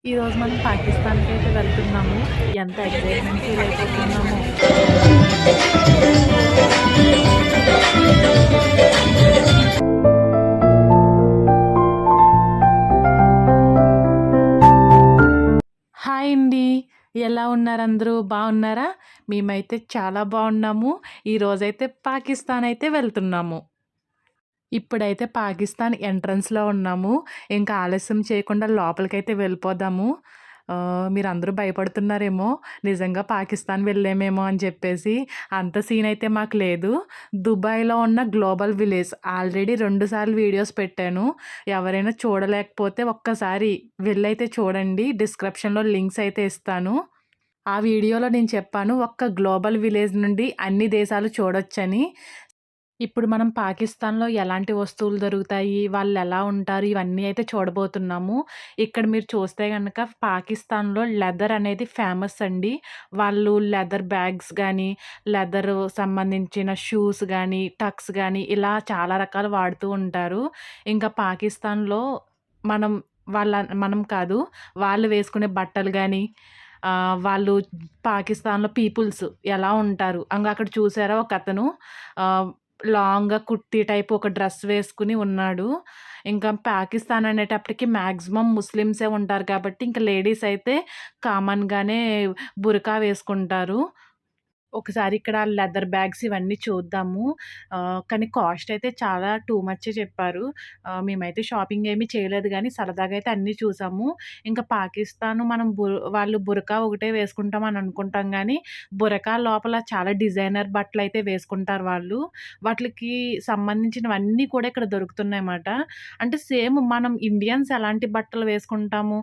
ఈరోజు మనం పాకిస్తాన్‌కైతే వెళ్తున్నాము. ఎంత ఎక్సైట్‌మెంట్ ఫీల్ అయిపోతున్నామో. హాయ్ అండి. ఎలా ఉన్నారందరూ? బాగున్నారా? మేమైతే చాలా బాగున్నాము. ఈరోజైతే పాకిస్తాన్ అయితే వెళ్తున్నాము. ఇప్పుడైతే పాకిస్తాన్ ఎంట్రన్స్‌లో ఉన్నాము. ఇంకా ఆలస్యం చేయకుండా లోపలికైతే వెళ్ళిపోదాము. మీరందరూ భయపడుతున్నారేమో, నిజంగా పాకిస్తాన్ వెళ్ళామేమో అని చెప్పేసి. అంత సీన్ అయితే మాకు లేదు. దుబాయ్‌లో ఉన్న గ్లోబల్ విలేజ్ ఆల్రెడీ 2 సార్లు వీడియోస్ పెట్టాను. ఎవరైనా చూడలేకపోతే ఒక్కసారి వెళ్ళైతే చూడండి. డిస్క్రిప్షన్‌లో లింక్స్ అయితే ఇస్తాను. ఆ వీడియోలో నేను చెప్పాను ఒక్క గ్లోబల్ విలేజ్ నుండి అన్ని దేశాలు చూడొచ్చని. ఇప్పుడు మనం పాకిస్తాన్‌లో ఎలాంటి వస్తువులు దొరుకుతాయి? వాళ్ళెలా ఉంటారు? ఇవన్నీ అయితే చూడబోతున్నాము. ఇక్కడ మీరు చూస్తే గనక పాకిస్తాన్‌లో లెదర్ అనేది ఫేమస్ అండి. వాళ్ళు లెదర్ బ్యాగ్స్ గానీ, లెదరు సంబంధించిన షూస్ గానీ, టక్స్ గానీ ఇలా చాలా రకాలు వాడుతూ ఉంటారు. ఇంకా పాకిస్తాన్‌లో మనం మనం కాదు, వాళ్ళు వేసుకునే బట్టలు గానీ, వాళ్ళు పాకిస్తాన్‌లో పీపుల్స్ ఎలా ఉంటారు? అక్కడ చూసారా ఒకతను ఆహ్ లాంగ్‌గా కుర్తీ టైప్ ఒక డ్రెస్ వేసుకొని ఉన్నాడు. ఇంకా పాకిస్తాన్ అనేటప్పటికి మాక్సిమం ముస్లిమ్సే ఉంటారు కాబట్టి, ఇంక లేడీస్ అయితే కామన్‌గానే బురకా వేసుకుంటారు. ఒకసారి ఇక్కడ లెదర్ బ్యాగ్స్ ఇవన్నీ చూద్దాము. కానీ కాస్ట్ అయితే చాలా టూ మచ్చే చెప్పారు. మేమైతే షాపింగ్ ఏమి చేయలేదు గానీ, సరదాగా అయితే అన్నీ చూసాము. ఇంకా పాకిస్తాను మనం వాళ్ళు బురకా ఒకటే వేసుకుంటామని అనుకుంటాం గానీ, బురకా లోపల చాలా డిజైనర్ బట్టలైతే వేసుకుంటారు వాళ్ళు. వాటిలికి సంబంధించినవన్నీ కూడా ఇక్కడ దొరుకుతున్నాయన్నమాట. అంటే సేమ్ మనం ఇండియన్స్ ఎలాంటి బట్టలు వేసుకుంటాము,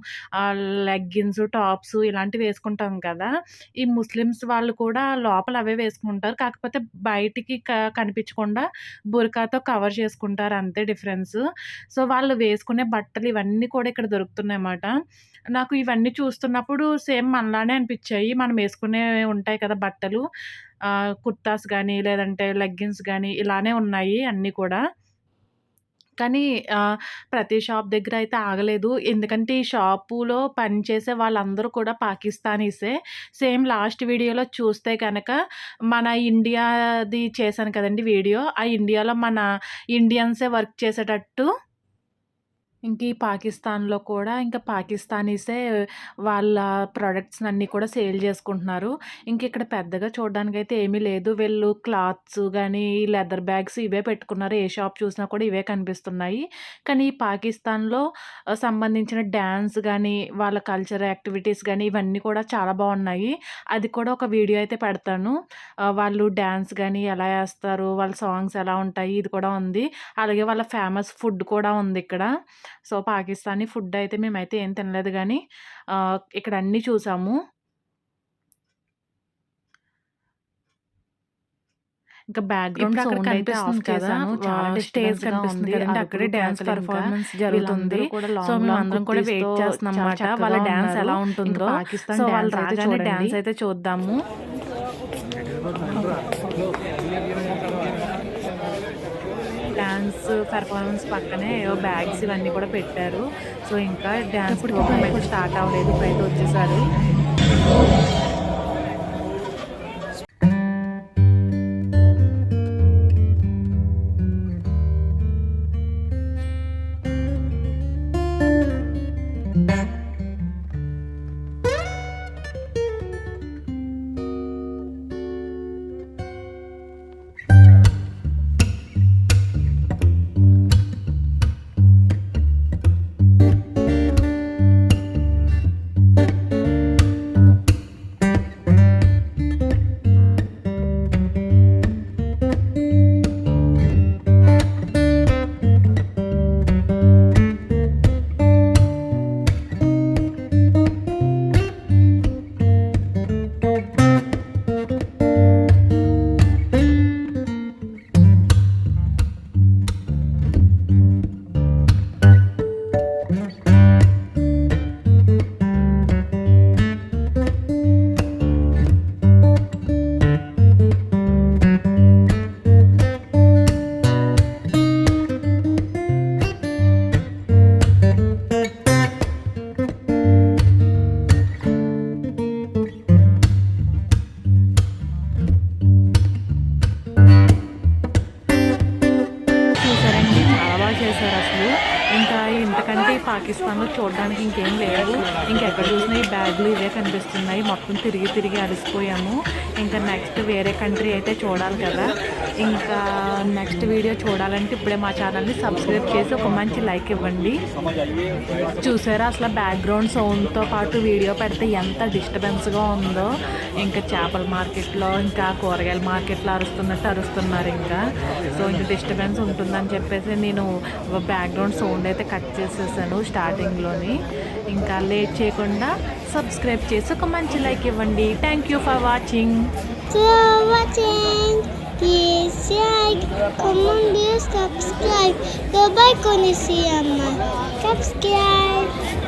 లెగ్గిన్స్, టాప్స్ ఇలాంటివి వేసుకుంటాం కదా! ఈ ముస్లిమ్స్ వాళ్ళు కూడా లోపల అవే వేసుకుంటారు. కాకపోతే బయటికి కనిపించకుండా బురకాతో కవర్ చేసుకుంటారు అంతే డిఫరెన్స్. సో, వాళ్ళు వేసుకునే బట్టలు ఇవన్నీ కూడా ఇక్కడ దొరుకుతున్నాయన్నమాట. నాకు ఇవన్నీ చూస్తున్నప్పుడు సేమ్ మనలానే అనిపిచ్చాయి. మనం ఏసుకునేవి ఉంటాయి కదా బట్టలు. కుర్తాస్ గానీ, లేదంటే లెగ్గిన్స్ గానీ ఇలానే ఉన్నాయి అన్నీ కూడా. కానీ ప్రతి షాప్ దగ్గర అయితే ఆగలేదు. ఎందుకంటే ఈ షాపులో పనిచేసే వాళ్ళందరూ కూడా పాకిస్తానీసే. సేమ్ లాస్ట్ వీడియోలో చూస్తే గనక మన ఇండియాది చేశాను కదండీ వీడియో. ఆ ఇండియాలో మన ఇండియన్సే వర్క్ చేసేటట్టు ఇంక ఈ పాకిస్తాన్‌లో కూడా ఇంకా పాకిస్తానీసే వాళ్ళ ప్రొడక్ట్స్‌నన్నీ కూడా సేల్ చేసుకుంటున్నారు. ఇంకిక్కడ పెద్దగా చూడడానికైతే ఏమీ లేదు. వీళ్ళు క్లాత్స్ గానీ, లెదర్ బ్యాగ్స్ ఇవే పెట్టుకున్నారు. ఏ షాప్ చూసినా కూడా ఇవే కనిపిస్తున్నాయి. కానీ ఈ పాకిస్తాన్‌లో సంబంధించిన డాన్స్ గానీ, వాళ్ళ కల్చర్ యాక్టివిటీస్ గానీ, ఇవన్నీ కూడా చాలా బావున్నాయి. అది కూడా ఒక వీడియో అయితే పెడతాను. వాళ్ళు డాన్స్ గానీ ఎలా ఏస్తారు, వాళ్ళ సాంగ్స్ ఎలా ఉంటాయి, ఇది కూడా ఉంది. అలాగే వాళ్ళ ఫేమస్ ఫుడ్ కూడా ఉందిక్కడ. సో, పాకిస్తానీ ఫుడ్ అయితే మేమైతే ఏం తినలేదు గానీ, ఇక్కడ అన్నీ చూసాము. ఇంకా బ్యాక్‌గ్రౌండ్ ఇప్పుడక్కడ సౌండ్ అయితే ఆఫ్ కనిపిస్తుంది కదా! చేశాను. చాలా స్టేజ్ డిస్టర్బెన్స్‌గా కనిపిస్తుంది ఉంది. కదండీ! అక్కడే అరుపులు, డాన్స్ కేకలు ఇంకా పెర్ఫార్మన్స్ జరుగుతుంది. వీళ్ళందరూ కూడా సో, లాంగ్ లాంగ్ మేమందరం కూడా వెయిట్ కుర్తీస్‌తో చాలా చేస్తున్నామన్నమాట. వాళ్ళ చక్కగా డాన్స్ ఉన్నారు. ఎలా ఇంక ఉంటుందో. సో, పాకిస్తాన్ వాళ్ళు డాన్స్ అయితే రాగానే చూడండి. డాన్స్ అయితే చూద్దాము. డాన్స్ పెర్ఫార్మన్స్ పక్కనే ఏవో బ్యాగ్స్ ఇవన్నీ కూడా పెట్టారు. సో, ఇంకా డాన్స్ ప్రోగ్రామ్ అయితే స్టార్ట్ అవ్వలేదు. ఇప్పుడైతే వచ్చేసారు. లేవు. ఇంకెక్కడ చూసినా ఈ బ్యాగులు ఇవే కనిపిస్తున్నాయి. మొత్తం తిరిగి తిరిగి అలసిపోయాము. ఇంకా నెక్స్ట్ వేరే కంట్రీ అయితే చూడాలి కదా. ఇంకా నెక్స్ట్ వీడియో చూడాలంటే ఇప్పుడే మా ఛానల్ని సబ్స్క్రైబ్ చేసి ఒక మంచి లైక్ ఇవ్వండి. చూసారా అసలు బ్యాక్గ్రౌండ్ సౌండ్తో పాటు వీడియో పెడితే ఎంత డిస్టర్బెన్స్గా ఉందో. ఇంకా చేపల మార్కెట్లో ఇంకా కూరగాయల మార్కెట్లో అరుస్తున్నట్టు అరుస్తున్నారు. ఇంకా సో ఇంకా డిస్టర్బెన్స్ ఉంటుందని చెప్పేసి నేను బ్యాక్గ్రౌండ్ సౌండ్ అయితే కట్ చేసేసాను స్టార్టింగ్లోని. ఇంకా లేట్ చేయకుండా సబ్స్క్రైబ్ చేసి ఒక మంచి లైక్ ఇవ్వండి. Thank you for watching. Please like, comment, subscribe. Bye bye, Konnichiwa. Subscribe.